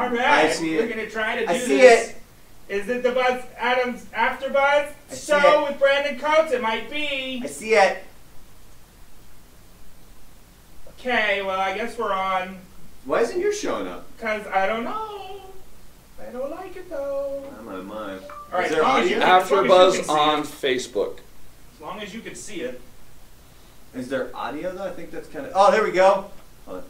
All right, I see we're it. gonna try to do I see this. it. Is it the Buzz Adams After Buzz I see show it. with Brandon Coates? It might be. I see it. Okay, well I guess we're on. Why isn't yours showing up? Cause I don't know. I don't like it though. I'm out of mine. All right, Is there as long as audio? you can- as long as you AfterBuzz can see on it. Facebook. As long as you can see it. Is there audio though? I think that's kind of. Oh, there we go. Hold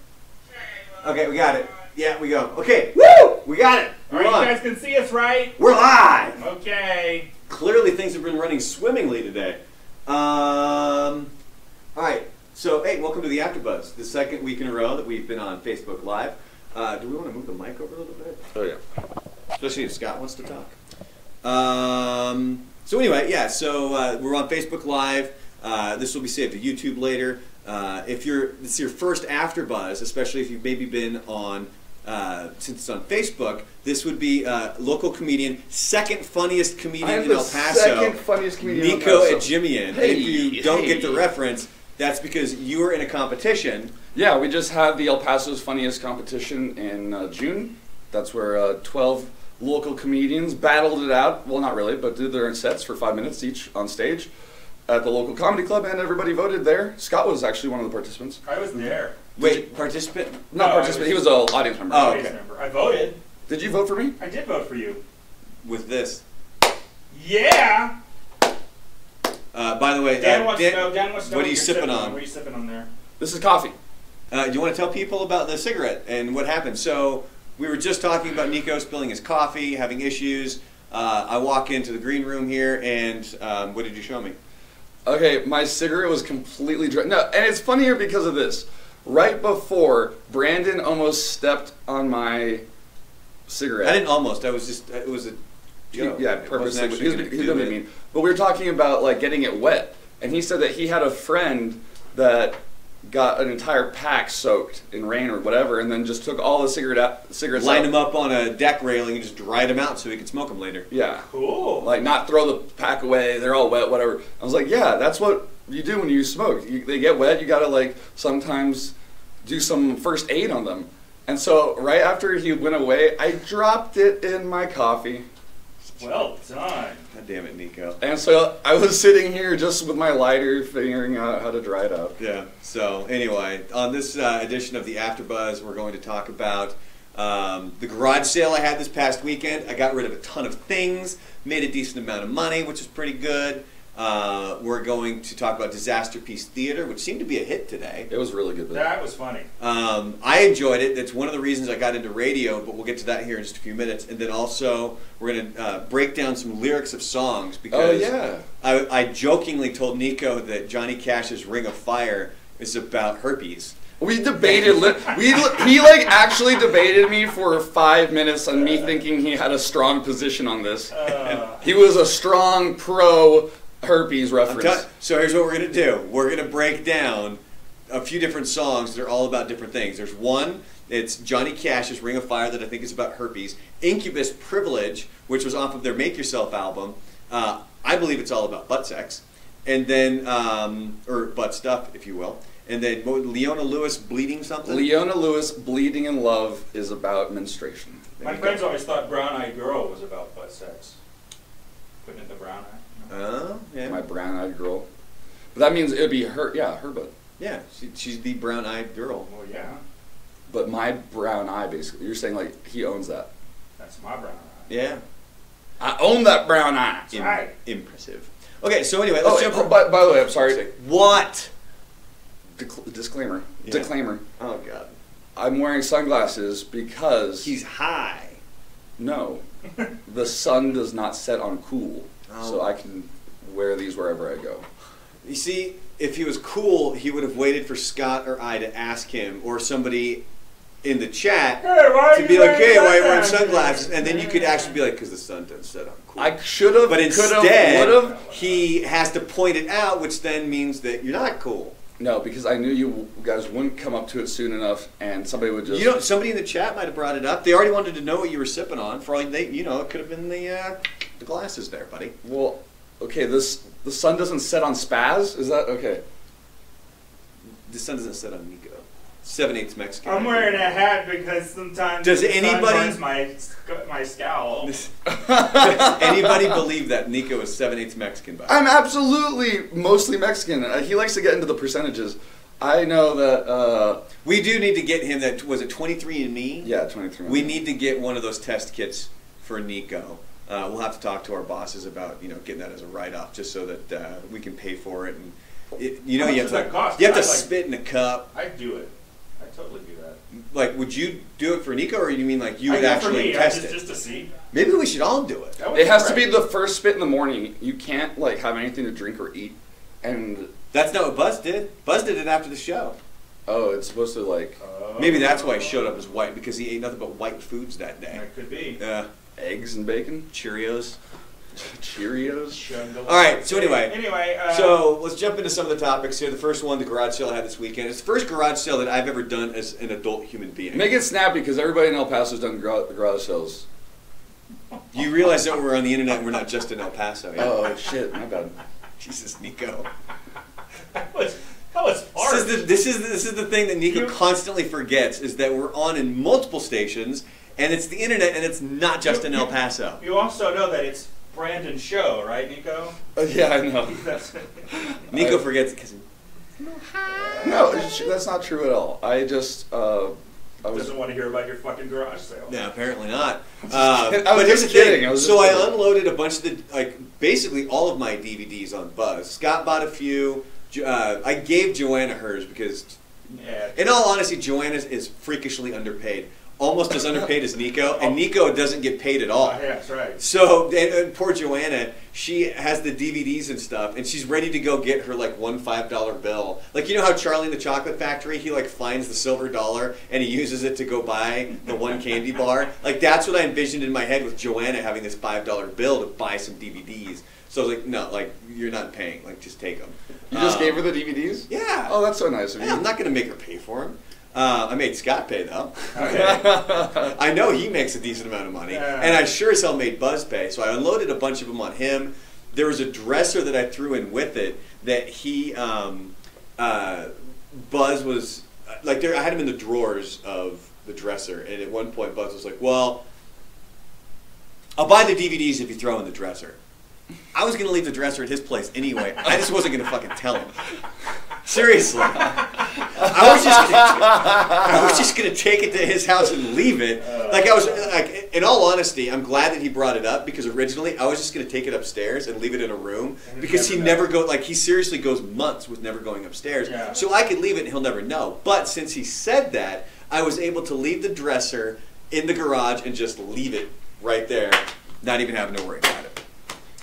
on. Okay, we got it. Yeah, we go. Okay, woo! We got it. All We're right, on. you guys can see us, right? We're live. Okay. Clearly, things have been running swimmingly today. All right. So, hey, welcome to the AfterBuzz, the second week in a row that we've been on Facebook Live. Do we want to move the mic over a little bit? Oh yeah. Especially if Scott wants to talk. So anyway, yeah. So we're on Facebook Live. This will be saved to YouTube later. If this is your first AfterBuzz, especially if you've maybe been on since it's on Facebook, this would be local comedian, second funniest comedian in El Paso, second funniest comedian Nico in El Paso. at Jimmy in. Hey, And if you don't get the hey. reference, that's because you were in a competition. Yeah, we just had the El Paso's Funniest competition in June. That's where 12 local comedians battled it out. Well, not really, but did their sets for 5 minutes each on stage at the local comedy club, and everybody voted there. Scott was actually one of the participants. I was there. Wait, participant? Not No, participant, he was an audience member. Oh, Audience okay. member. I voted. Did you vote for me? I did vote for you. With this. Yeah. By the way, Dan wants to know. Dan wants to know what are you you're sipping on? What are you sipping on there? This is coffee. Do you want to tell people about the cigarette and what happened? So we were just talking about Nico spilling his coffee, having issues. I walk into the green room here, and what did you show me? Okay, my cigarette was completely dry. No, and it's funnier because of this. Right before, Brandon almost stepped on my cigarette. I didn't almost. I was just. It was a joke. Yeah, It wasn't purposely. actually gonna He's do gonna it. be mean. But we were talking about like getting it wet, and he said that he had a friend that got an entire pack soaked in rain or whatever, and then just took all the cigarettes Lined out. them up on a deck railing and just dried them out so he could smoke them later. Yeah. Cool. Like not throw the pack away. They're all wet, whatever. I was like, yeah, that's what you do when you smoke. They get wet. You gotta like sometimes do some first aid on them. And so right after he went away, I dropped it in my coffee. Well done. God damn it, Nico. And so I was sitting here just with my lighter, figuring out how to dry it out. Yeah. So anyway, on this edition of the AfterBuzz, we're going to talk about the garage sale I had this past weekend. I got rid of a ton of things, made a decent amount of money, which is pretty good. We're going to talk about Disaster Piece Theater, which seemed to be a hit today. It was really good. That was funny. I enjoyed it. That's one of the reasons I got into radio, but we'll get to that here in just a few minutes. And then also, we're going to break down some lyrics of songs because I jokingly told Nico that Johnny Cash's Ring of Fire is about herpes. We debated. He like actually debated me for 5 minutes on me thinking he had a strong position on this. He was a strong pro herpes reference. So here's what we're going to do. We're going to break down a few different songs that are all about different things. There's one, it's Johnny Cash's Ring of Fire that I think is about herpes. Incubus Privilege, which was off of their Make Yourself album. I believe it's all about butt sex. And then, or butt stuff, if you will. And then Leona Lewis, Bleeding Something? Leona Lewis, Bleeding in Love is about menstruation. My friends always thought Brown Eyed Girl was about butt sex. Putting in the brown eye. Oh, yeah. My brown-eyed girl. But that means it would be her, yeah, her butt. Yeah, she's the brown-eyed girl. Well, yeah. But my brown eye, basically. You're saying, like, he owns that. That's my brown eye. Yeah. I own that brown eye. That's right. Impressive. Okay, so anyway, let's jump in. By the way, I'm sorry. What? Disclaimer. Yeah. Disclaimer. Oh, God. I'm wearing sunglasses because... He's high. No. The sun does not set on cool. Oh. So I can wear these wherever I go. You see, if he was cool, he would have waited for Scott or I to ask him, or somebody in the chat to be like, hey, why are you wearing sunglasses? And then you could actually be like, because the sun doesn't set on cool. I should have, But could instead, have, would have. he has to point it out, which then means that you're not cool. No, because I knew you guys wouldn't come up to it soon enough, and somebody would just... You know, somebody in the chat might have brought it up. They already wanted to know what you were sipping on. For all they, you know, it could have been the glasses there, buddy. Well, okay, the sun doesn't set on spaz? Is that okay? The sun doesn't set on Nico. 7/8 Mexican. I'm wearing a hat because sometimes Does the sun anybody- burns my scowl. Does anybody believe that Nico is 7/8 Mexican? By I'm absolutely mostly Mexican. He likes to get into the percentages. I know that. we do need to get him. That was it. 23andMe. Yeah, 23. We need to get one of those test kits for Nico. We'll have to talk to our bosses about getting that as a write-off, just so that we can pay for it. And How you much have does to that cost? you have to I'd like- spit in a cup. I'd do it. I'd totally do that. Like, would you do it for Nico, or you mean like you I would do it actually for me, test it? just to see. Maybe we should all do it. That would It has to great. be the first spit in the morning. You can't like have anything to drink or eat, and That's not what Buzz did. Buzz did it after the show. it's supposed to like Maybe that's why he showed up as white, because he ate nothing but white foods that day. That could be. eggs and bacon, Cheerios. Cheerios. All right, so anyway. So So let's jump into some of the topics here. The first one, the garage sale I had this weekend. It's the first garage sale that I've ever done as an adult human being. Make it snappy because everybody in El Paso's done garage sales. You realize that we're on the internet and we're not just in El Paso. Yeah? Oh shit, my bad. Jesus, Nico. that was hard. This is the thing that Nico You- constantly forgets, is that we're on in multiple stations, and it's the internet, and it's not just in El Paso. You also know that it's Brandon's show, right, Nico? Yeah, I know. Nico forgets because No, that's not true at all. I just I was Doesn't want to hear about your fucking garage sale. no, apparently not. I was But here's the just kidding. thing. I was So just I kidding. unloaded a bunch of the basically all of my DVDs on Buzz. Scott bought a few. I gave Joanna hers because, Yeah. in all honesty, Joanna is freakishly underpaid. Almost as underpaid as Nico, and Nico doesn't get paid at all. Yeah, that's right. So, and poor Joanna, she has the DVDs and stuff, and she's ready to go get her like one $5 bill. Like, you know how Charlie in the Chocolate Factory, he like finds the silver dollar and he uses it to go buy the one candy bar? Like, that's what I envisioned in my head with Joanna having this $5 bill to buy some DVDs. So I was like, no, like, you're not paying. Like, just take them. You just gave her the DVDs? Yeah. Oh, that's so nice of you. Yeah, I'm not going to make her pay for them. I made Scott pay, though. Okay. I know he makes a decent amount of money. Yeah. And I sure as hell made Buzz pay. So I unloaded a bunch of them on him. There was a dresser that I threw in with it that he, Buzz was, like, I had him in the drawers of the dresser. And at one point, Buzz was like, well, I'll buy the DVDs if you throw in the dresser. I was going to leave the dresser at his place anyway. I just wasn't going to fucking tell him. Seriously. I was just gonna take it to his house and leave it. Like, I was like, in all honesty, I'm glad that he brought it up, because originally I was just gonna take it upstairs and leave it in a room, because he never go, like, he seriously goes months with never going upstairs. Yeah. So I could leave it and he'll never know. But since he said that, I was able to leave the dresser in the garage and just leave it right there, not even having to worry about it.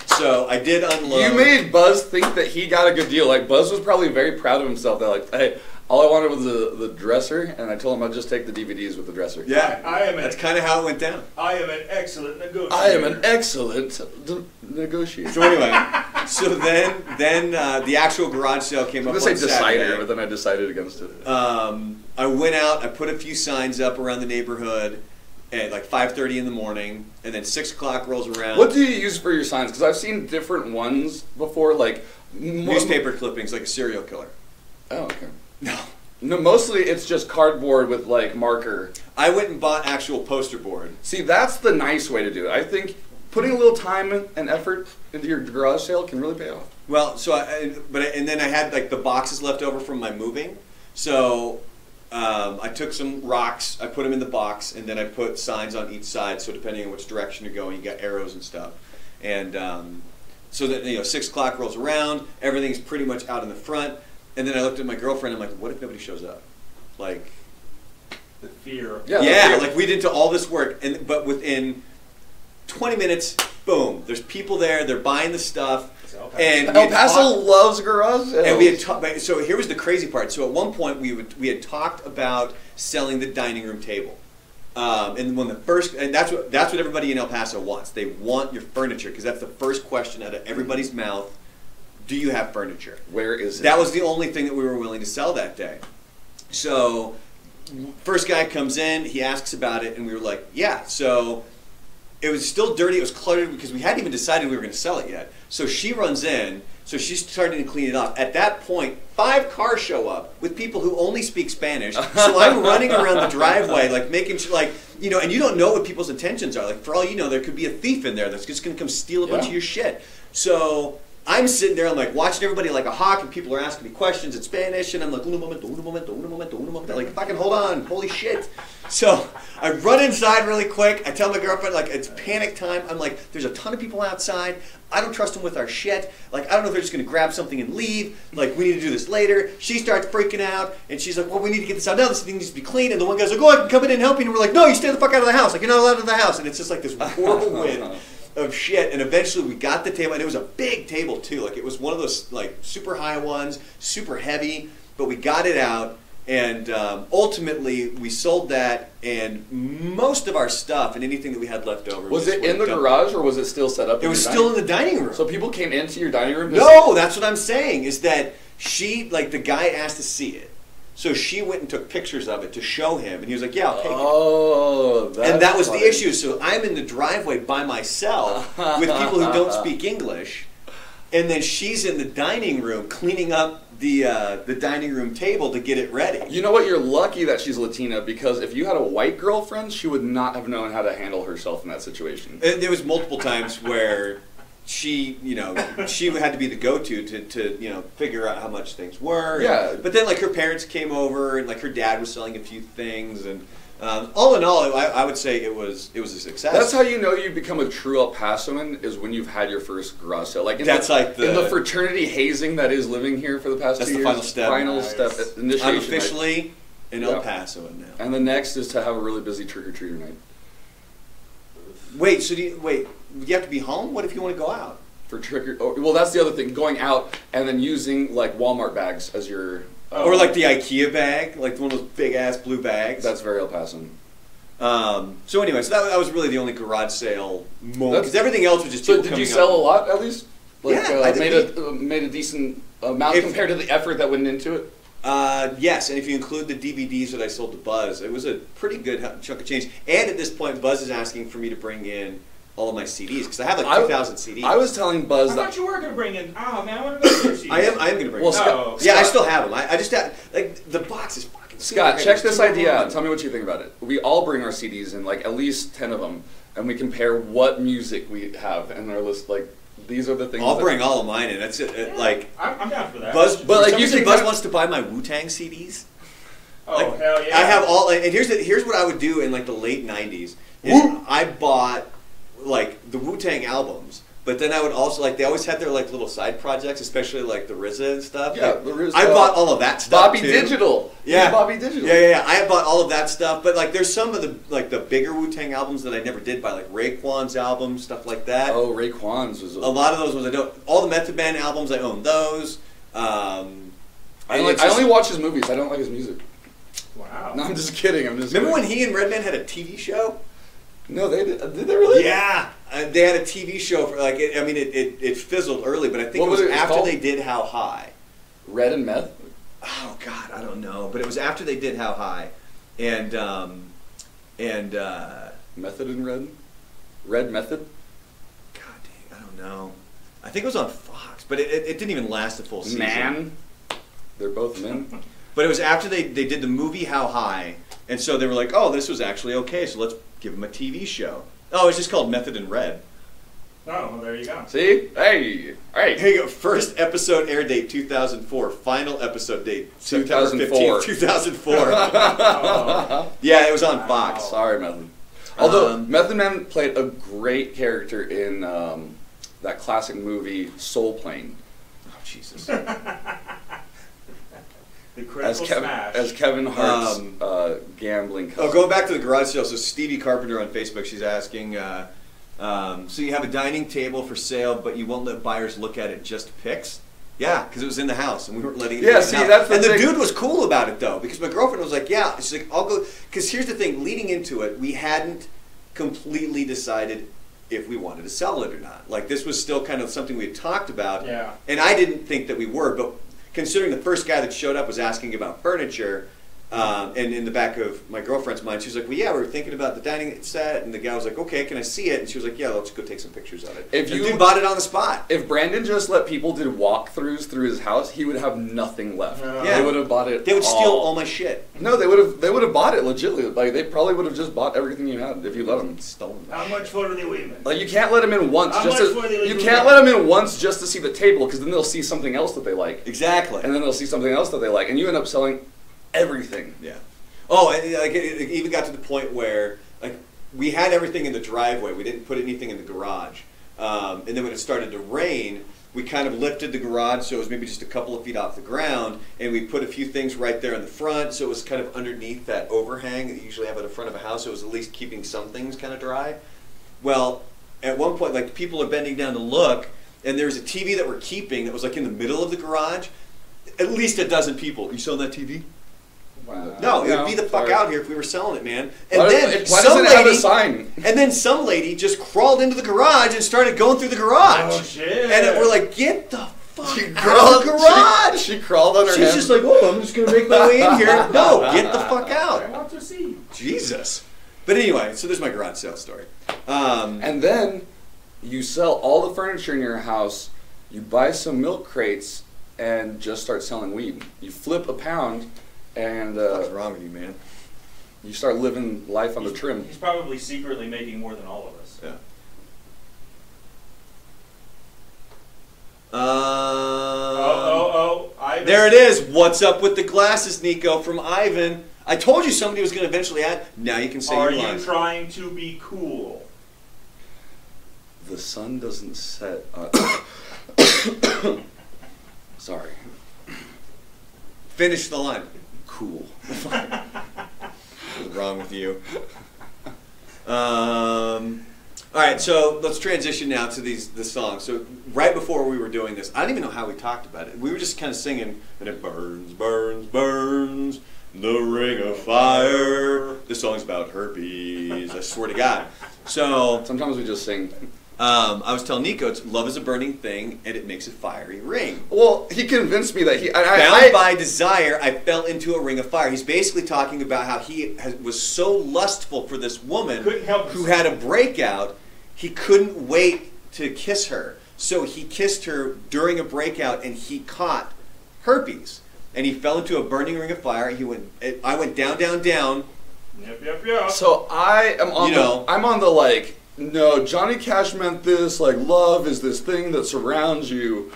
So I did unload. You made Buzz think that he got a good deal. Like, Buzz was probably very proud of himself. That, like, hey, all I wanted was the dresser, and I told him I'd just take the DVDs with the dresser. Yeah, I am that's kind of how it went down. I am an excellent negotiator. I am an excellent negotiator. So anyway, so then the actual garage sale came I'm up gonna on say decider, Saturday. but then I decided against it. I went out, I put a few signs up around the neighborhood at like 5:30 in the morning, and then 6 o'clock rolls around. What do you use for your signs? Because I've seen different ones before, like Newspaper clippings, like a serial killer. Oh, okay. No. Mostly it's just cardboard with like marker. I went and bought actual poster board. See, that's the nice way to do it. I think putting a little time and effort into your garage sale can really pay off. Well, so and then I had like the boxes left over from my moving, so I took some rocks, I put them in the box, and then I put signs on each side. So depending on which direction you're going, you got arrows and stuff. And so that 6 o'clock rolls around, everything's pretty much out in the front. And then I looked at my girlfriend. I'm like, what if nobody shows up? Like, The fear. Yeah, like we did to all this work, but within 20 minutes, boom, there's people there. They're buying the stuff. And we El had Paso talked- loves garage sales. And we had talked. So here was the crazy part. So at one point we had talked about selling the dining room table, and when that's what everybody in El Paso wants. They want your furniture, because that's the first question out of everybody's mouth. Do you have furniture? Where is it? That was the only thing that we were willing to sell that day. So first guy comes in, he asks about it, and we were like, yeah. So it was still dirty. It was cluttered because we hadn't even decided we were going to sell it yet. So she runs in. So she's starting to clean it off. At that point, 5 cars show up with people who only speak Spanish. So I'm running around the driveway, like making sure, like, you know, and you don't know what people's intentions are. Like, for all you know, there could be a thief in there that's just going to come steal a bunch of your shit. So I'm sitting there, I'm like watching everybody like a hawk, and people are asking me questions in Spanish, and I'm like, uno momento, uno momento, uno momento, uno momento. Like, fucking hold on, holy shit. So I run inside really quick. I tell my girlfriend, like, it's panic time. I'm like, there's a ton of people outside. I don't trust them with our shit. Like, I don't know if they're just going to grab something and leave. Like, we need to do this later. She starts freaking out, and she's like, well, we need to get this out now. This thing needs to be clean. And the one guy's like, oh, I can come in and help you. And we're like, no, you stay the fuck out of the house. Like, you're not allowed in the house. And it's just like this whirlwind of shit. And eventually we got the table, and it was a big table too. Like, it was one of those like super high ones, super heavy, but we got it out. And ultimately, we sold that, and most of our stuff and anything that we had left over. Was it in the garage, or was it still set up? It was still in the dining room. So people came into your dining room? No, that's what I'm saying, is that she, like, the guy asked to see it. So she went and took pictures of it to show him, and he was like, yeah, I'll take it. Oh, that's And that was funny. the issue. So I'm in the driveway by myself with people who don't speak English, and then she's in the dining room cleaning up the dining room table to get it ready. You know what? You're lucky that she's Latina, because if you had a white girlfriend, she would not have known how to handle herself in that situation. There was multiple times where she, you know, she had to be the go-to to you know, figure out how much things were. Yeah. But then, like, her parents came over, and like her dad was selling a few things, and all in all, I would say it was a success. That's how you know you become a true El Pasoan, is when you've had your first garage sale. Like, in the fraternity hazing that is living here for the past 2 years. That's the final step. Final step, initiation. I'm officially an El Pasoan now. And the next is to have a really busy trick-or-treater night. Wait, so you have to be home? What if you want to go out? For well, that's the other thing. Going out and then using like Walmart bags as your... Or like the IKEA bag, like one of those big ass blue bags. That's very El Pasoan. So anyway, so that was really the only garage sale moment, because everything else was just So people did you coming sell up. a lot at least? Like, Yeah, I did. made a decent amount compared to the effort that went into it? Yes, and if you include the DVDs that I sold to Buzz, it was a pretty good chunk of change. And at this point, Buzz is asking for me to bring in all of my CDs, because I have like 2,000 CDs. I was telling Buzz I that... thought you were going to bring in... Oh, man, I want to go to your CDs. I am going to bring them. No. Yeah, I still have them. I just have... Like, the box is fucking... Scott, check this idea out. Tell me what you think about it. We all bring our CDs in, like at least 10 of them, and we compare what music we have in our list. Like, these are the things. I'll bring all of mine in. That's it. Yeah, like, I'm down for that. Buzz, but like usually Buzz wants to buy my Wu-Tang CDs. Oh, like, hell yeah. I have all, and here's what I would do in like the late 90s. I bought like the Wu-Tang albums, but then I would also, like, they always had their like little side projects, especially like the RZA and stuff. Yeah, like, the RZA. I bought all of that stuff Bobby too. Digital. Yeah, Bobby Digital. Yeah. I bought all of that stuff, but like there's some of the like the bigger Wu-Tang albums that I never did buy, like Raekwon's album, stuff like that. Oh, Raekwon's was a lot of those ones I don't. All the Method Man albums, I own those. I only watch his movies. I don't like his music. Wow. No, I'm just kidding. Remember when he and Redman had a TV show? No, they did. Did they really? Yeah, they had a TV show for like. It fizzled early, but I think What it was was it after called? they did How High. Red and Meth. Oh God, I don't know, but it was after they did How High, and Method and Red. Red Method. God dang, I don't know. I think it was on Fox, but it didn't even last a full season. Man. They're both men. But it was after they did the movie How High, and so they were like, oh, this was actually okay, so let's give them a TV show. Oh, it's just called Method and Red. Oh, well, there you go. See? Hey. Hey. Here you go. First episode air date 2004. Final episode date 2004. 2004. Oh. Yeah, it was on Fox. Sorry, Method. Although Method Man played a great character in that classic movie Soul Plane. Oh Jesus. The critical smash. As Kevin Hart's gambling cousin. Oh, going back to the garage sale. So Stevie Carpenter on Facebook, she's asking. So you have a dining table for sale, but you won't let buyers look at it, just pics? Yeah, because it was in the house, and we weren't letting it. Yeah, see, that's the and thing. the dude was cool about it though, because my girlfriend was like, "Yeah," she's like, "I'll go." Because here's the thing: leading into it, we hadn't completely decided if we wanted to sell it or not. Like, this was still kind of something we had talked about. Yeah. And I didn't think that we were, but considering the first guy that showed up was asking about furniture, And in the back of my girlfriend's mind, she was like, well, yeah, we were thinking about the dining set. And the guy was like, okay, can I see it? And she was like, yeah, let's go take some pictures of it. If you dude bought it on the spot. If Brandon just let people do walkthroughs through his house, he would have nothing left. No. Yeah. They would have bought it. They would steal all my shit. No, they would have bought it legitimately. Like they probably would have just bought everything you had if you let them. Stolen. How much for the women? Like you can't let them in once. How Just much to, for the you can't let them in once just to see the table because then they'll see something else that they like, Exactly. and then they'll see something else that they like, and you end up selling everything. Yeah. Oh, and like it even got to the point where like we had everything in the driveway. We didn't put anything in the garage. And then when it started to rain, we kind of lifted the garage so it was maybe just a couple of feet off the ground, and we put a few things right there in the front, so it was kind of underneath that overhang that you usually have at the front of a house. So it was at least keeping some things kind of dry. Well, at one point, like people are bending down to look, and there's a TV that we're keeping that was like in the middle of the garage. At least a dozen people. You selling that TV? Wow. No, it would be the fuck out here if we were selling it, man. And Why then does some it have a lady, sign? and then some lady just crawled into the garage and started going through the garage. Oh shit! And we're like, get the fuck She out crawled. of the garage. She crawled on her She's hands. just like, oh, I'm just gonna make my way in here. No, get the fuck I out. want to see. Jesus. But anyway, so there's my garage sale story. And then you sell all the furniture in your house. You buy some milk crates and just start selling weed. You flip a pound. And What's wrong with you, man? you start living life on the trim. He's probably secretly making more than all of us. Yeah. Ivan. There it is. What's up with the glasses, Nico, from Ivan? I told you somebody was going to eventually add. Now you can say Are your you line. trying to be cool? The sun doesn't set. Sorry. Finish the line. Cool. What's wrong with you? All right, so let's transition now to the songs. So right before we were doing this, I don't even know how we talked about it. We were just kind of singing, and it burns, burns, burns, the ring of fire. This song's about herpes, I swear to God. So Sometimes we just sing. I was telling Nico, it's love is a burning thing, and it makes a fiery ring. Well, he convinced me that he. Bound by desire, I fell into a ring of fire. He's basically talking about how he was so lustful for this woman Couldn't help who himself. had a breakout, he couldn't wait to kiss her. So he kissed her during a breakout, and he caught herpes. And he fell into a burning ring of fire. I went down, down, down. Yep. So I am on. You know. I'm on the like. No, Johnny Cash meant this. Like love is this thing that surrounds you,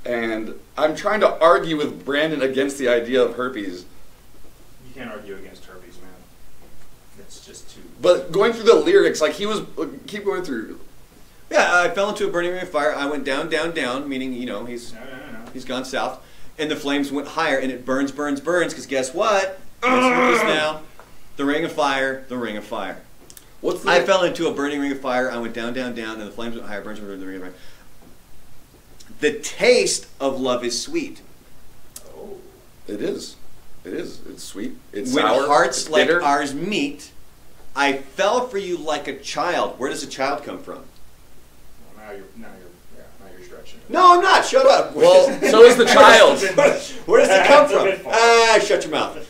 and I'm trying to argue with Brandon against the idea of herpes. You can't argue against herpes, man. It's just too. But going through the lyrics, like he was. Keep going through. Yeah, I fell into a burning ring of fire. I went down, down, down, meaning, he's gone south. And the flames went higher, and it burns, burns, burns, because guess what? Listen to this now. The ring of fire, the ring of fire. What's the? I fell into a burning ring of fire. I went down, down, down, and the flames went higher. Burns, burns, burns, the ring of fire. The taste of love is sweet. Oh. It is. It is. It's sweet. It's When sour. hearts it's like bitter. ours meet, I fell for you like a child. Where does a child come from? Now you're stretching. No, I'm not. Shut up. Well, so is the child. Where does it come That's a from? bit far. Shut your mouth.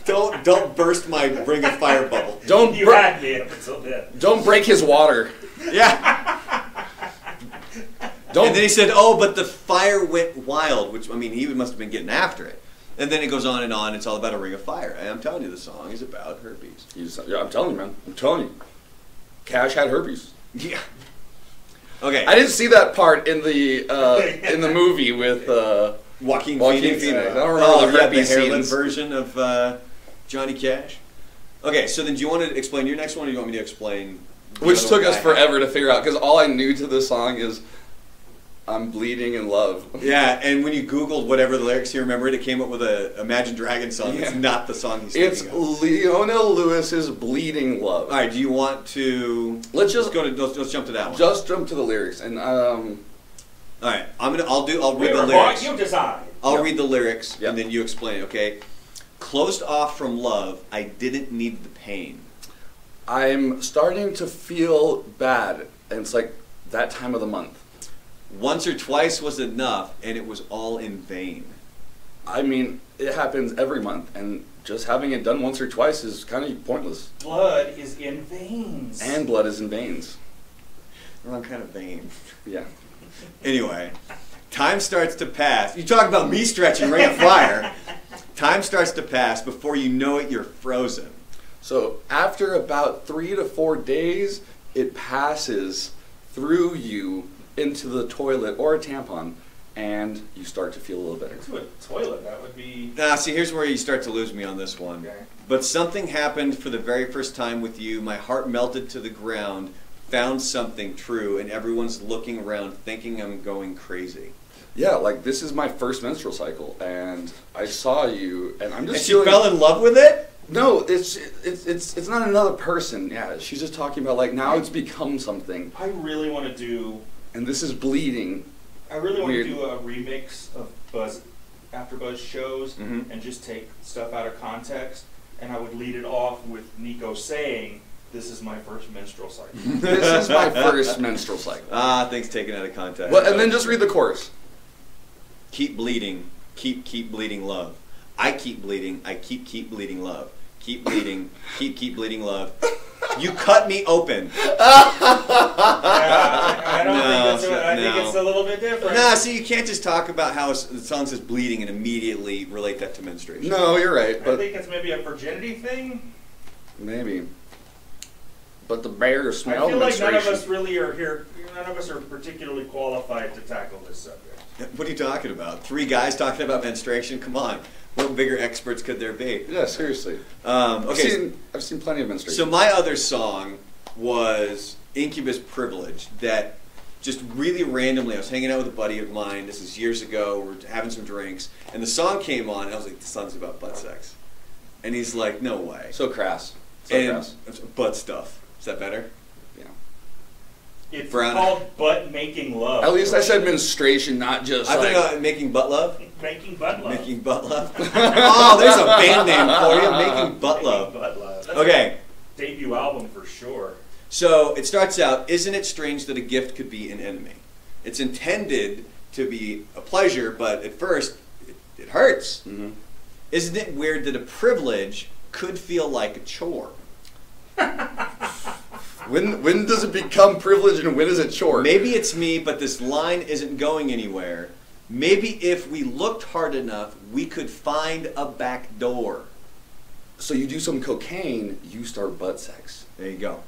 Don't burst my ring of fire bubble. Don't You bur- had me up until then. don't break his water. Yeah. Don't. And then he said, "Oh, but the fire went wild," which I mean, he must have been getting after it. And then it goes on and on. It's all about a ring of fire. And I'm telling you, the song is about herpes. Yeah, I'm telling you, man. I'm telling you. Cash had herpes. Yeah. Okay. I didn't see that part in the movie with Joaquin Joaquin Phoenix. Phoenix. I don't remember the herpes hairless scenes. version of Johnny Cash. Okay, so then do you want to explain your next one, or do you want me to explain? the which other took one us I forever to figure out because all I knew to this song is "I'm bleeding in love." have? Yeah, and when you Googled whatever the lyrics, you remember it came up with a Imagine Dragons song. Yeah. It's not the song he's It's thinking of. Lionel Lewis's "Bleeding Love." All right, do you want to? Let's just let's jump to that one. just jump to the lyrics and All right, I'll read We the were lyrics. born, you decide. I'll Yep. read the lyrics Yep. and then you explain. Okay, closed off from love, I didn't need the pain. I'm starting to feel bad, and it's like that time of the month. Once or twice was enough, and it was all in vain. I mean, it happens every month, and just having it done once or twice is kind of pointless. Blood is in veins. And blood is in veins. Wrong kind of vein. Yeah. Anyway, time starts to pass. You talk about me stretching Ring of Fire. Time starts to pass. Before you know it, you're frozen. So after about 3 to 4 days, it passes through you into the toilet or a tampon, and you start to feel a little better. Into a toilet, that would be... Nah, see, here's where you start to lose me on this one. Okay. But something happened for the very first time with you. My heart melted to the ground, found something true, and everyone's looking around thinking I'm going crazy. Yeah, like this is my first menstrual cycle, and I saw you, and I'm just And she fell in love with it? No, it's not another person. Yeah, she's just talking about like now it's become something, I really want to do... and this is bleeding. I really want Weird. to do a remix of After Buzz shows Mhm. and just take stuff out of context, and I would lead it off with Nico saying, "This is my first menstrual cycle." This is my first menstrual cycle. Ah, things taken out of context. Well, and then just read the chorus. Keep bleeding, keep bleeding love. I keep bleeding, I keep bleeding love. Keep bleeding, keep bleeding love. You cut me open. I don't think that's what, I think no. it's a little bit different. Nah, see, you can't just talk about how the song says bleeding and immediately relate that to menstruation. No, you're right, I but think it's maybe a virginity thing. maybe. But the bear smell I feel like none of menstruation. us really are here. None of us are particularly qualified to tackle this subject. What are you talking about? 3 guys talking about menstruation? Come on. What bigger experts could there be? Yeah, seriously. Okay, I've seen plenty of menstruation. so my other song was Incubus Privilege that just really randomly, I was hanging out with a buddy of mine, this is years ago, we're having some drinks, and the song came on, and I was like, this song's about butt sex. And he's like, no way. So crass. So And crass. butt stuff. Is that better? Yeah. It's Brown- called butt making love. At least I said menstruation, not just I like... think making butt love. Making butt love. Making butt love. Oh, there's a band name for you. Making butt Making love. butt love. That's Okay. a debut album for sure. So it starts out, isn't it strange that a gift could be an enemy? It's intended to be a pleasure, but at first it hurts. Mhm. Isn't it weird that a privilege could feel like a chore? When does it become privilege and when is it chore? Maybe it's me, but this line isn't going anywhere. Maybe if we looked hard enough, we could find a back door. So you do some cocaine, you start butt sex. There you go.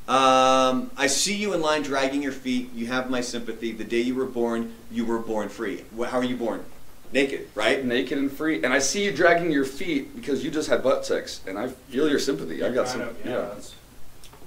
I see you in line dragging your feet. You have my sympathy. The day you were born free. How are you born? Naked, right? Naked and free. And I see you dragging your feet because you just had butt sex. And I feel your sympathy. I got some... that's-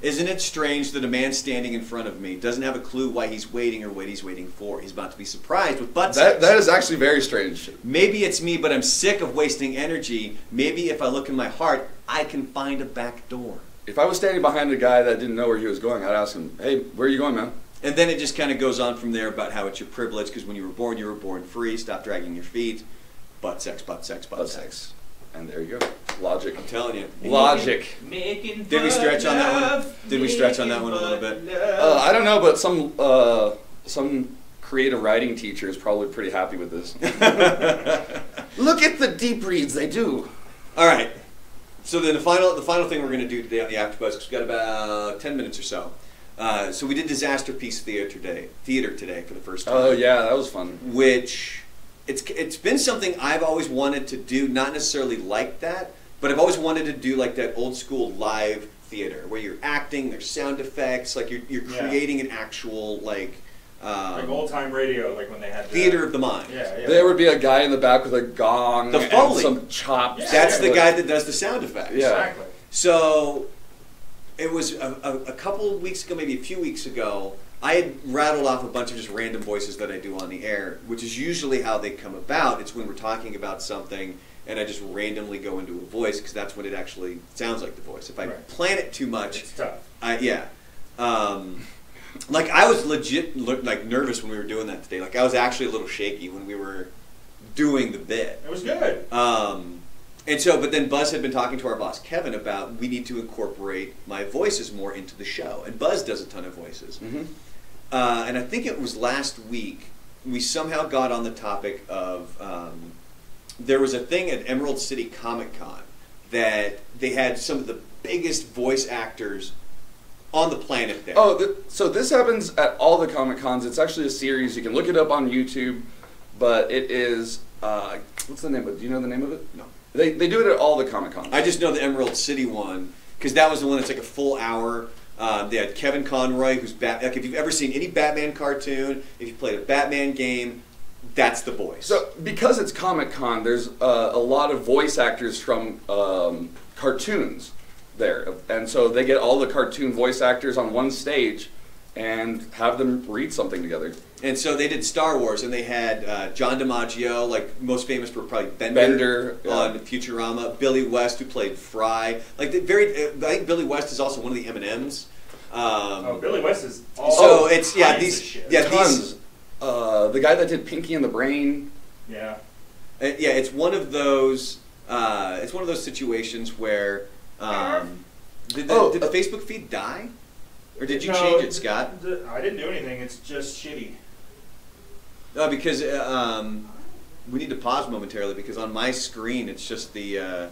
Isn't it strange that a man standing in front of me doesn't have a clue why he's waiting or what he's waiting for? He's about to be surprised with butt sex. That is actually very strange. Maybe it's me, but I'm sick of wasting energy. Maybe if I look in my heart, I can find a back door. If I was standing behind a guy that didn't know where he was going, I'd ask him, hey, where are you going, man? And then it just kind of goes on from there about how it's your privilege, because when you were born free, stop dragging your feet. Butt sex, butt sex, butt sex. And there you go. Logic. I'm telling you. Logic. Making Did we stretch on that one? love, Did we stretch on that one a little making bit? butt love. I don't know, but some creative writing teacher is probably pretty happy with this. Look at the deep reads they do. All right. So then the final thing we're going to do today on the AfterBuzz, because we've got about 10 minutes or so. So we did Disaster Piece Theater today for the first time. Oh yeah, that was fun. Which it's been something I've always wanted to do, not necessarily like that, but I've always wanted to do like that old school live theater where you're acting, there's sound effects, like you're Yeah. creating an actual like old time radio, like when they had theater of the mind. Yeah, yeah. There would be a guy in the back with a gong The and Foley. some chops. Yeah. That's the guy that does the sound effects. Yeah. Exactly. So it was a couple of weeks ago, maybe a few weeks ago, I had rattled off a bunch of just random voices that I do on the air, which is usually how they come about. It's when we're talking about something and I just randomly go into a voice because that's when it actually sounds like the voice. If I Right. plan it too much, It's tough. like I was legit like nervous when we were doing that today. Like I was actually a little shaky when we were doing the bit. It was good. And so, but then Buzz had been talking to our boss, Kevin, about we need to incorporate my voices more into the show. And Buzz does a ton of voices. Mm-hmm. And I think it was last week, we somehow got on the topic of, there was a thing at Emerald City Comic Con that they had some of the biggest voice actors on the planet there. Oh, so this happens at all the Comic Cons. It's actually a series. You can look it up on YouTube, but it is, what's the name of it? Do you know the name of it? No. They do it at all the Comic Cons. I just know the Emerald City one, because that was the one that's like a full hour. They had Kevin Conroy, who's like if you've ever seen any Batman cartoon, if you played a Batman game, that's the voice. So because it's Comic Con, there's a lot of voice actors from cartoons there, and so they get all the cartoon voice actors on one stage and have them read something together. And so they did Star Wars, and they had John DiMaggio, like most famous for probably Bender on Futurama. Billy West, who played Fry. Like I think Billy West is also one of the M&Ms. Billy West is all so it's tons. The guy that did Pinky and the Brain. Yeah. It's one of those. It's one of those situations where did the Facebook feed die, or did you change it, Scott? I didn't do anything. It's just shitty. Because we need to pause momentarily because on my screen it's just the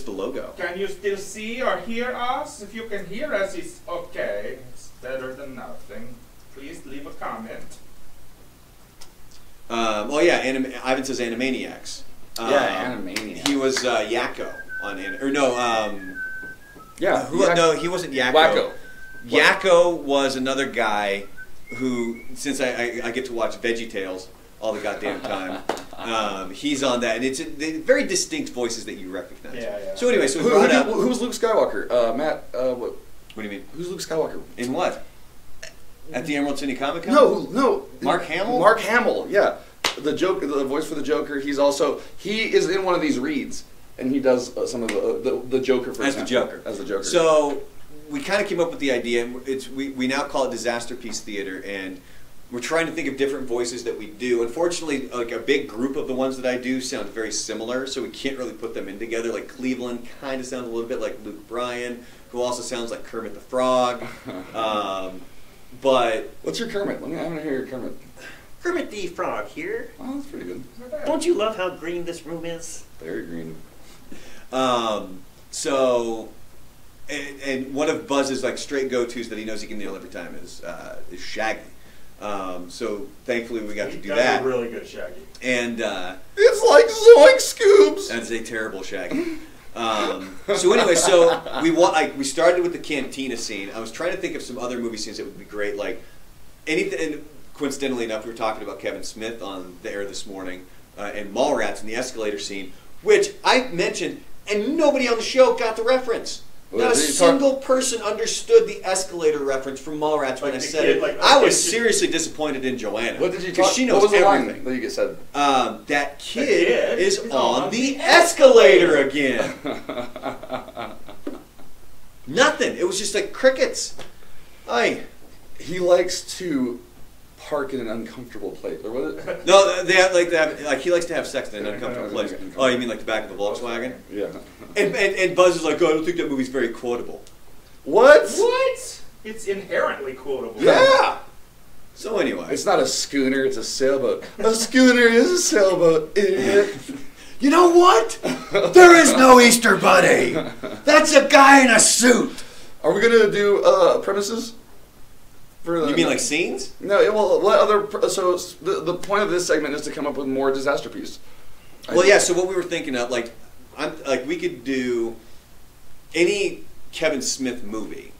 logo. Can you still see or hear us? If you can hear us, it's okay. It's better than nothing. Please leave a comment. Ivan says Animaniacs. Animaniacs. He was Yakko on he wasn't Yakko. Wacko. Yakko was another guy who, since I get to watch VeggieTales all the goddamn time, he's on that, and it's very distinct voices that you recognize. Yeah. So anyway, we brought up who's Luke Skywalker? Matt. What do you mean? Who's Luke Skywalker? In what? At the Emerald City Comic Con? No. Mark Hamill? Mark Hamill, yeah. The Joker, the voice for the Joker. He is in one of these reads, and he does some of the Joker for example, as the Joker. So we kind of came up with the idea. We now call it Disaster Piece Theater, and we're trying to think of different voices that we do. Unfortunately, like a big group of the ones that I do sound very similar, so we can't really put them in together. Like Cleveland kind of sounds a little bit like Luke Bryan, who also sounds like Kermit the Frog. But what's your Kermit? I want to hear your Kermit. Kermit the Frog here. Oh, that's pretty good. Don't you love how green this room is? Very green. So, and one of Buzz's like straight go-tos that he knows he can nail every time is Shaggy. So thankfully we got to do that. A really good Shaggy. And it's like Zoink Scoops. That's a terrible Shaggy. So anyway, we started with the cantina scene. I was trying to think of some other movie scenes that would be great, like anything. And coincidentally enough, we were talking about Kevin Smith on the air this morning, and Mallrats in the escalator scene, which I mentioned, and nobody on the show got the reference. Not a single person understood the escalator reference from Mallrats when I said it. I was seriously disappointed in Joanna. What did you talk? Because she knows what was the everything. line that you said? That kid is on the escalator again. Nothing. It was just like crickets. He likes to park in an uncomfortable place, or what? No, they have, like he likes to have sex in an uncomfortable place. Oh, you mean like the back of a Volkswagen? Yeah. And Buzz is like, oh, I don't think that movie's very quotable. What? It's inherently quotable. Yeah. So anyway, it's not a schooner; it's a sailboat. A schooner is a sailboat, idiot. You know what? There is no Easter Bunny. That's a guy in a suit. Are we gonna do premises? You mean like scenes? No. Well, what other? So the point of this segment is to come up with more disaster piece. Well, yeah. So what we were thinking of, we could do any Kevin Smith movie.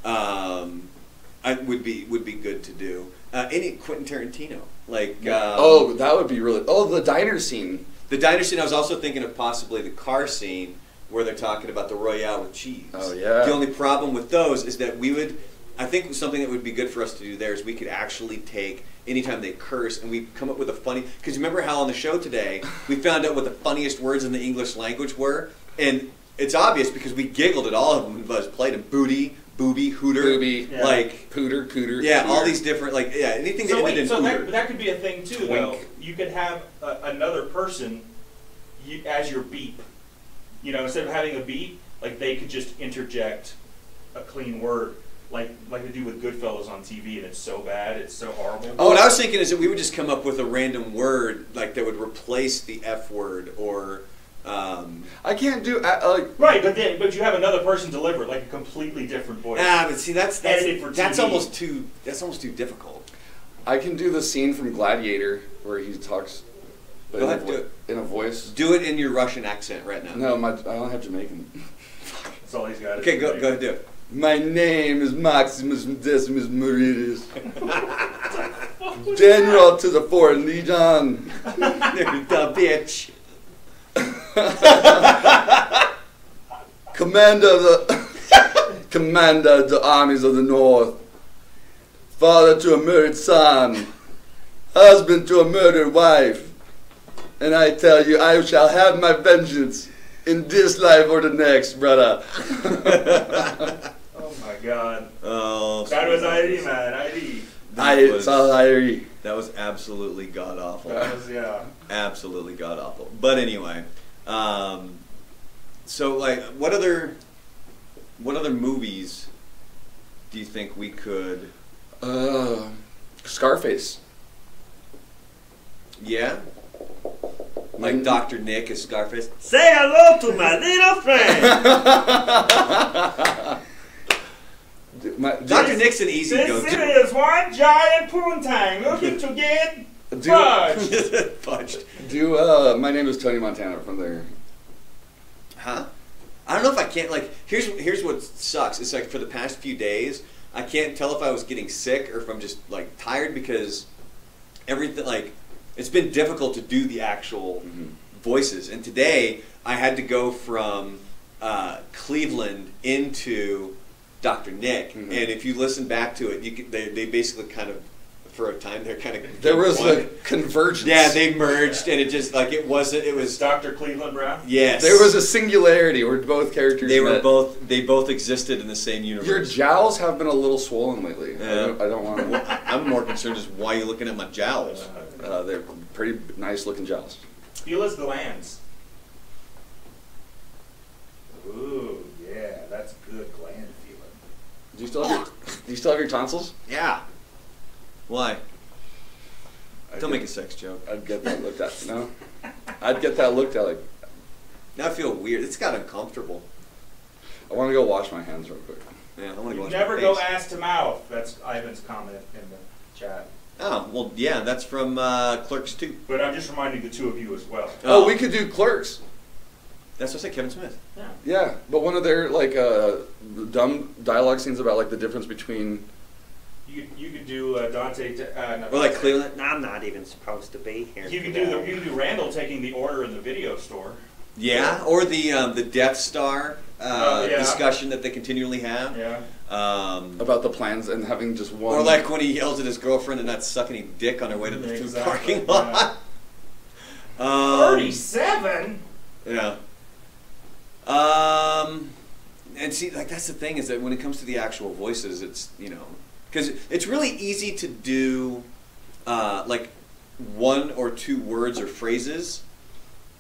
Would be good to do. Any Quentin Tarantino, that would be really. Oh, the diner scene. The diner scene. I was also thinking of possibly the car scene where they're talking about the Royale with cheese. Oh yeah. The only problem with those is that we would. I think something that would be good for us to do there is we could actually take anytime they curse and we come up with a funny. Because remember how on the show today we found out what the funniest words in the English language were, and it's obvious because we giggled at all of them when Buzz played them. Booty, booby, hooter, pooter, cooter. Yeah, cooter. all these different anything that ended in hooter. That could be a thing too, though. You could have another person as your beep. Instead of having a beep, they could just interject a clean word. Like they do with Goodfellas on TV, and it's so bad, it's so horrible. Oh, what I was thinking is that we would just come up with a random word that would replace the F word, or I can't do Right, but you have another person deliver it, like a completely different voice. But see, that's TV. almost too difficult. I can do the scene from Gladiator where he talks Go ahead, do it. in a voice. Do it in your Russian accent right now. No, I don't have Jamaican. That's all he's got. Okay, go ahead, do it. My name is Maximus Decimus Meridius. General to the 4th Legion. The bitch. Commander of the armies of the North. Father to a murdered son. Husband to a murdered wife. And I tell you, I shall have my vengeance in this life or the next, brother. Oh my God. Oh. That was ID, man. ID. That was absolutely god awful. That was, yeah. Absolutely god awful. But anyway, so like, what other movies do you think we could? Scarface. Yeah. Like Dr. Nick as Scarface. Say hello to my little friend. Dr. Nick's an easy go-to. This is one giant poontang looking to get fudged. Fudged. My name is Tony Montana from there. Huh? I don't know if I can't, like, here's what sucks. It's like for the past few days, I can't tell if I was getting sick or if I'm just, like, tired because everything, like, it's been difficult to do the actual voices. And today, I had to go from Cleveland into Dr. Nick. And if you listen back to it, they basically kind of, for a time, they're kind of... There was a convergence. Yeah, they merged, and it just, like, it was... Dr. Cleveland Brown? Yes. There was a singularity where both characters They both existed in the same universe. Your jowls have been a little swollen lately. Yeah. I don't want to... I'm more concerned just why you're looking at my jowls. They're pretty nice looking jowls. Feel his glands. Ooh, yeah, that's good gland feeling. Do you still have your tonsils? Yeah. Why? Don't make a sex joke. I'd get that looked at. No? I'd get that looked at like... Now I feel weird. It's got uncomfortable. I want to go wash my hands real quick. Yeah, I want to go wash Never my go face. ass to mouth. That's Ivan's comment in the chat. Oh, well, yeah, that's from Clerks 2. But I'm just reminding the two of you as well. Oh, we could do Clerks. That's what I said, Kevin Smith. Yeah. Yeah, but one of their like dumb dialogue scenes about like the difference between... You could do Dante... Or like Cleveland. I'm not even supposed to be here. You could do Randall taking the order in the video store. Yeah, or the Death Star discussion that they continually have. Yeah. About the plans and having just one... Or like when he yells at his girlfriend and not sucking any dick on her way to the food parking lot. Yeah. 37? Yeah. And see, like that's the thing is that when it comes to the actual voices, it's, you know, because it's really easy to do like one or two words or phrases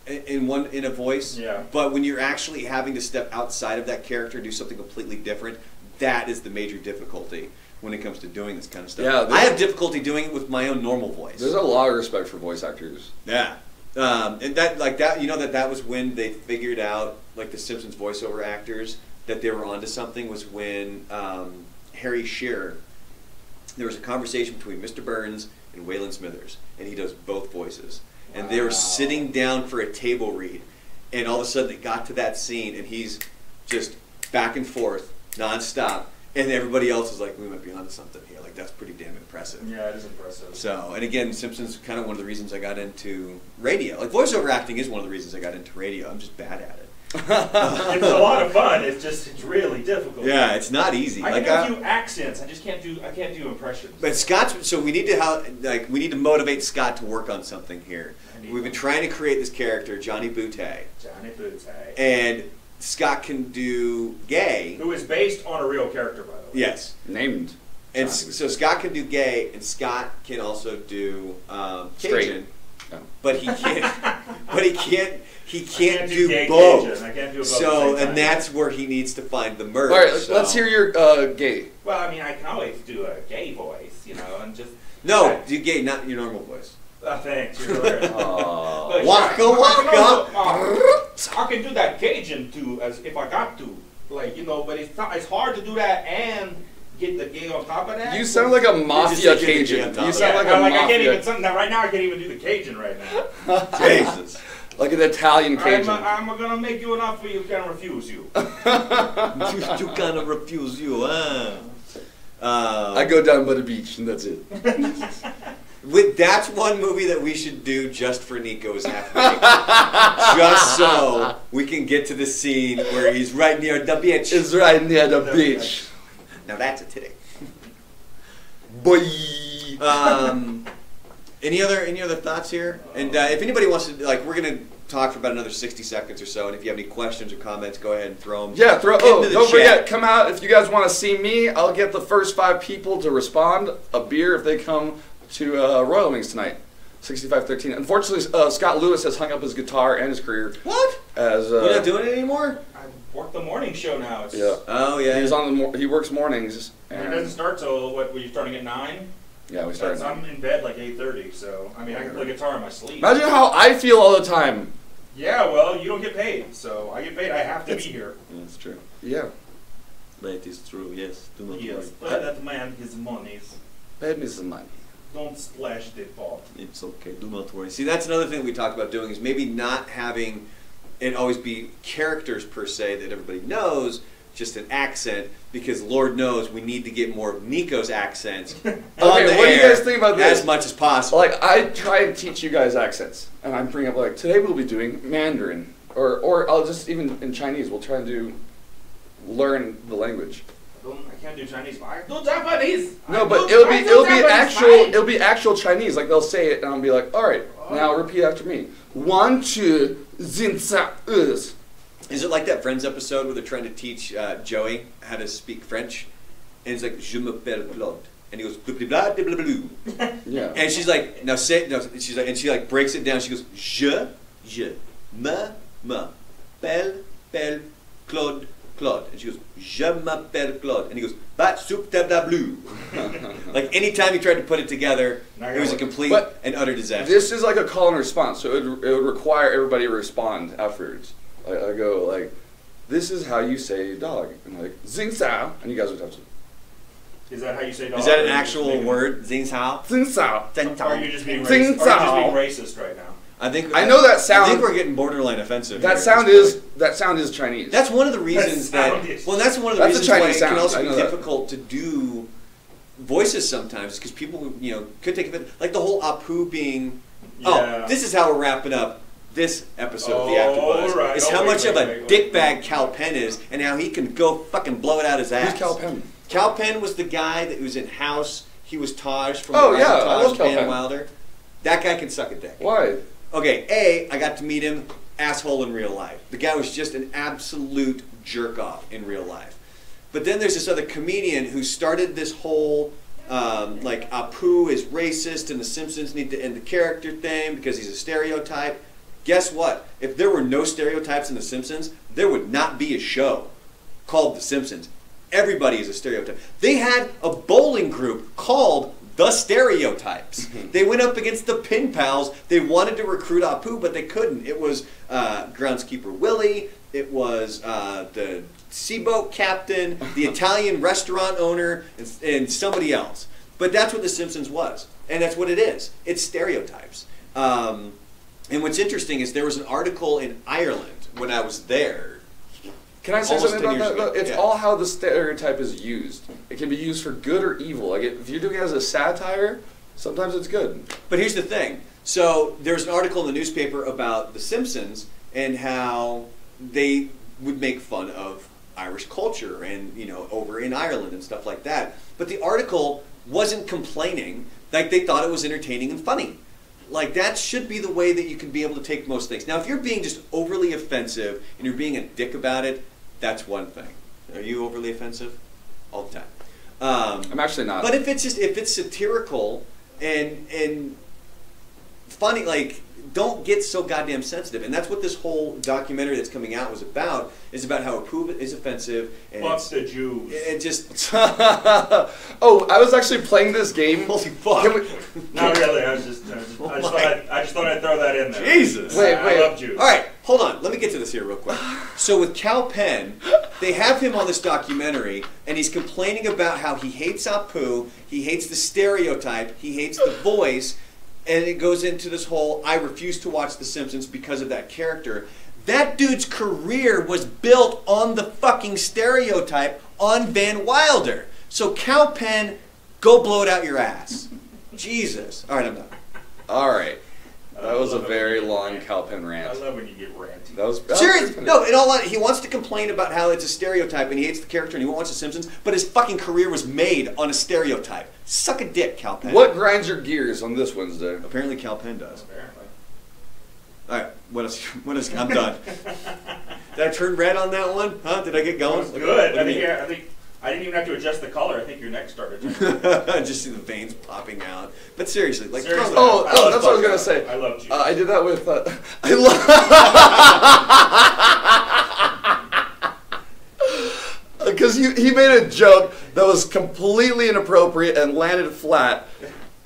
in a voice. Yeah. But when you're actually having to step outside of that character and do something completely different, that is the major difficulty when it comes to doing this kind of stuff. Yeah, I have difficulty doing it with my own normal voice. There's a lot of respect for voice actors. Yeah. And that was when they figured out, like the Simpsons voiceover actors, that they were onto something was when Harry Shearer, there was a conversation between Mr. Burns and Waylon Smithers, and he does both voices. And they were sitting down for a table read, and all of a sudden it got to that scene, and he's just back and forth, nonstop, and everybody else is like, we might be onto something here. Like, that's pretty damn impressive. Yeah, it is impressive. So, and again, Simpsons kind of one of the reasons I got into radio. Like, voiceover acting is one of the reasons I got into radio. I'm just bad at it. It's a lot of fun. It's really difficult. Yeah, it's not easy. I can do accents. I can't do impressions. But Scott's, so we need to motivate Scott to work on something here. We've been trying to create this character, Johnny Butte. Johnny Butte. And Scott can do gay. Who is based on a real character, by the way. Yes. Named. And so Scott can do gay, and Scott can also do Cajun. No. But he can't. But he can't do gay both. Cajun. I can't do both. So, and that's where he needs to find the merge. All right, so. let's hear your gay. Well, I mean, I can always do a gay voice, you know, and just... No, do gay, not your normal voice. Thanks, you're right. Waka waka! I can do that Cajun too, as if I got to. Like, you know, but it's hard to do that and get the gay on top of that. You sound like a mafia Cajun. You sound like a mafia. I can't even. Now, right now, I can't even do the Cajun right now. Jesus. Like an Italian Cajun. I'm gonna make you an offer you can refuse you. You cannot refuse you, huh? I go down by the beach and that's it. That's one movie that we should do just for Nico's half-baked. Just so we can get to the scene where he's right near the beach. It's right near the beach. Now that's a titty. Boy. Any other thoughts here? And if anybody wants to, like, we're gonna talk for about another 60 seconds or so. And if you have any questions or comments, go ahead and throw them. Yeah, into the don't chat. forget, come out if you guys want to see me. I'll get the first 5 people to respond a beer if they come to Royal Wings tonight. 6513. Unfortunately, Scott Lewis has hung up his guitar and his career. What? You're not doing it anymore? I work the morning show now. Yeah. Oh yeah. He works mornings. And it doesn't start till what? Were you starting at 9? Yeah, we started. I'm in bed like 8:30, so I mean I can play guitar in my sleep. Imagine how I feel all the time. Yeah, well, you don't get paid, so I get paid. I have to be here. That's true. Yeah. That is true. Yes. Do not Yes, worry. let that man his monies. Pay me some money. Don't splash the pot. It's okay. Do not worry. See, that's another thing we talked about doing is maybe not having it always be characters per se that everybody knows, just an accent, because Lord knows we need to get more of Nico's accents on the what do you air guys think about this? as much as possible. Like, I try and teach you guys accents, and I'm bringing up, like, today we'll be doing Mandarin, or I'll just, even in Chinese, we'll try and learn the language. I can't do Chinese, but I do Japanese. No, but it'll be actual Chinese, like they'll say it, and I'll be like, alright, now repeat after me. 1, 2, 3, 4. Is it like that Friends episode where they're trying to teach Joey how to speak French? And he's like, Je m'appelle Claude. And he goes, blah, blah, blah, blah, blah, blah. Yeah. And she's like, now say it. No, she's like, and she like breaks it down. She goes, Je m'appelle Claude. And she goes, Je m'appelle Claude. And he goes, Bat soup de bla blue. Like anytime he tried to put it together, it was a complete and utter disaster. This is like a call and response, so it would require everybody to respond afterwards. I go like, this is how you say dog, and like zing sao, and you guys would have to. Is that how you say dog? Is that an actual word? Zing sao? Zing sao. Or are you just being Zing racist? sao. Are you just being racist right now? I know that sound. I think we're getting borderline offensive. That here. sound is Chinese. That's one of the reasons that's one of the reasons why it can also be difficult to do voices sometimes, because people, could take it like the whole Apu being. Yeah. Oh, this is how we're wrapping up this episode of the AfterBuzz. Right. Is how much of a dickbag Kal Penn is, and how he can go fucking blow it out his ass. Who's Kal Penn? Kal Penn was the guy that was in House. He was Taj from I love Kal Van Penn. Wilder. That guy can suck a dick. Why? Okay, I got to meet him, asshole in real life. The guy was just an absolute jerk-off in real life. But then there's this other comedian who started this whole, like, Apu is racist and the Simpsons need to end the character thing because he's a stereotype. Guess what? If there were no stereotypes in the Simpsons, there would not be a show called The Simpsons. Everybody is a stereotype. They had a bowling group called The Stereotypes. They went up against the Pin Pals. They wanted to recruit Apu, but they couldn't. It was groundskeeper Willie. It was the seaboat captain, the Italian restaurant owner, and somebody else. But that's what The Simpsons was, and that's what it is. It's stereotypes. And what's interesting is there was an article in Ireland when I was there. Can I say Almost something 10 about years that? ago. It's all how the stereotype is used. It can be used for good or evil. Like if you're doing it as a satire, sometimes it's good. But here's the thing. So there's an article in the newspaper about The Simpsons and how they would make fun of Irish culture and, over in Ireland and stuff like that. But the article wasn't complaining. Like they thought it was entertaining and funny. Like that should be the way that you can be able to take most things. Now, if you're being just overly offensive and you're being a dick about it, that's one thing. Are you overly offensive? All the time. I'm actually not. But if it's satirical and funny, like don't get so goddamn sensitive. And that's what this whole documentary that's coming out was about. Is about how Apu is offensive and Fuck the Jews. It just. Oh, I was actually playing this game. Holy fuck! Not really. I just thought I'd throw that in there. Jesus. Wait. I love Jews. All right, hold on, let me get to this here real quick. So with Kal Penn, they have him on this documentary, and he's complaining about how he hates Apu, he hates the stereotype, he hates the voice, and it goes into this whole, I refuse to watch The Simpsons because of that character. That dude's career was built on the fucking stereotype on Van Wilder. So Kal Penn, go blow it out your ass. Jesus. All right, I'm done. All right. That was a very long Kal Penn rant. I love when you get ranty. That was Serious? No, in all honesty, he wants to complain about how it's a stereotype and he hates the character and he won't watch The Simpsons, but his fucking career was made on a stereotype. Suck a dick, Kal Penn. What grinds your gears on this Wednesday? Apparently Kal Penn does. Apparently. All right, what else? I'm done. Did I turn red on that one? Huh? Did I get going? That was good. I think I didn't even have to adjust the color. I think your neck started. Just see the veins popping out. But seriously, like, Seriously. Oh, that's what I was gonna say. I love you. I did that with. I love. Because he made a joke that was completely inappropriate and landed flat,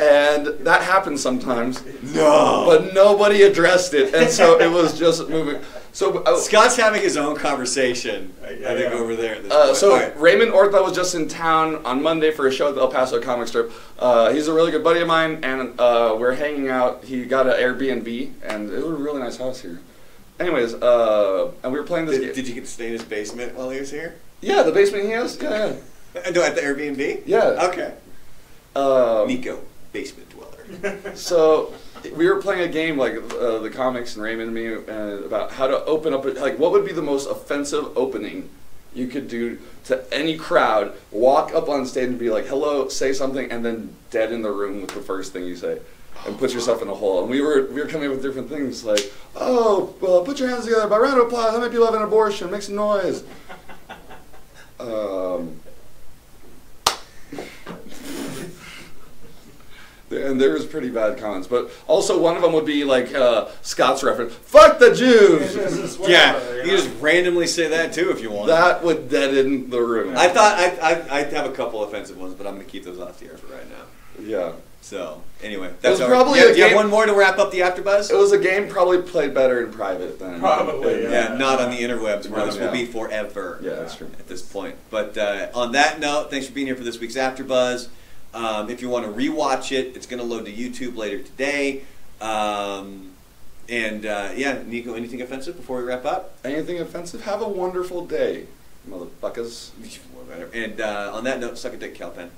and that happens sometimes. No. But nobody addressed it, and so it was just moving. So Scott's having his own conversation, I think, over there. At this point. So right. Raymond Ortha was just in town on Monday for a show at the El Paso Comic Strip. He's a really good buddy of mine, and we're hanging out. He got an Airbnb, and it was a really nice house here. Anyways, and we were playing this game. Did you get to stay in his basement while he was here? Yeah, the basement he has? Yeah. No, at the Airbnb? Yeah. Okay. Nico, basement dweller. So we were playing a game, like the comics and Raymond and me, about how to open up, like what would be the most offensive opening you could do to any crowd, walk up on stage and be like, hello, say something, and then dead in the room with the first thing you say. And put yourself in a hole. And we were coming up with different things like, oh, well, put your hands together by round of applause. How many people have an abortion? Make some noise. And there was pretty bad comments, but also one of them would be like Scott's reference, "Fuck the Jews." Yeah, you can just randomly say that too if you want. That would deaden the room. I thought I'd have a couple offensive ones, but I'm going to keep those off the air for right now. Yeah. So anyway, was that's probably do a you have game- one more to wrap up the AfterBuzz? It was a game probably played better in private than Probably, Yeah, not on the interwebs where this will Yeah. be forever. Yeah, that's true. At this point. But on that note, thanks for being here for this week's AfterBuzz. If you want to rewatch it, it's going to load to YouTube later today. Yeah, Nico, anything offensive before we wrap up? Anything offensive? Have a wonderful day, motherfuckers. And on that note, suck a dick, Kal Penn.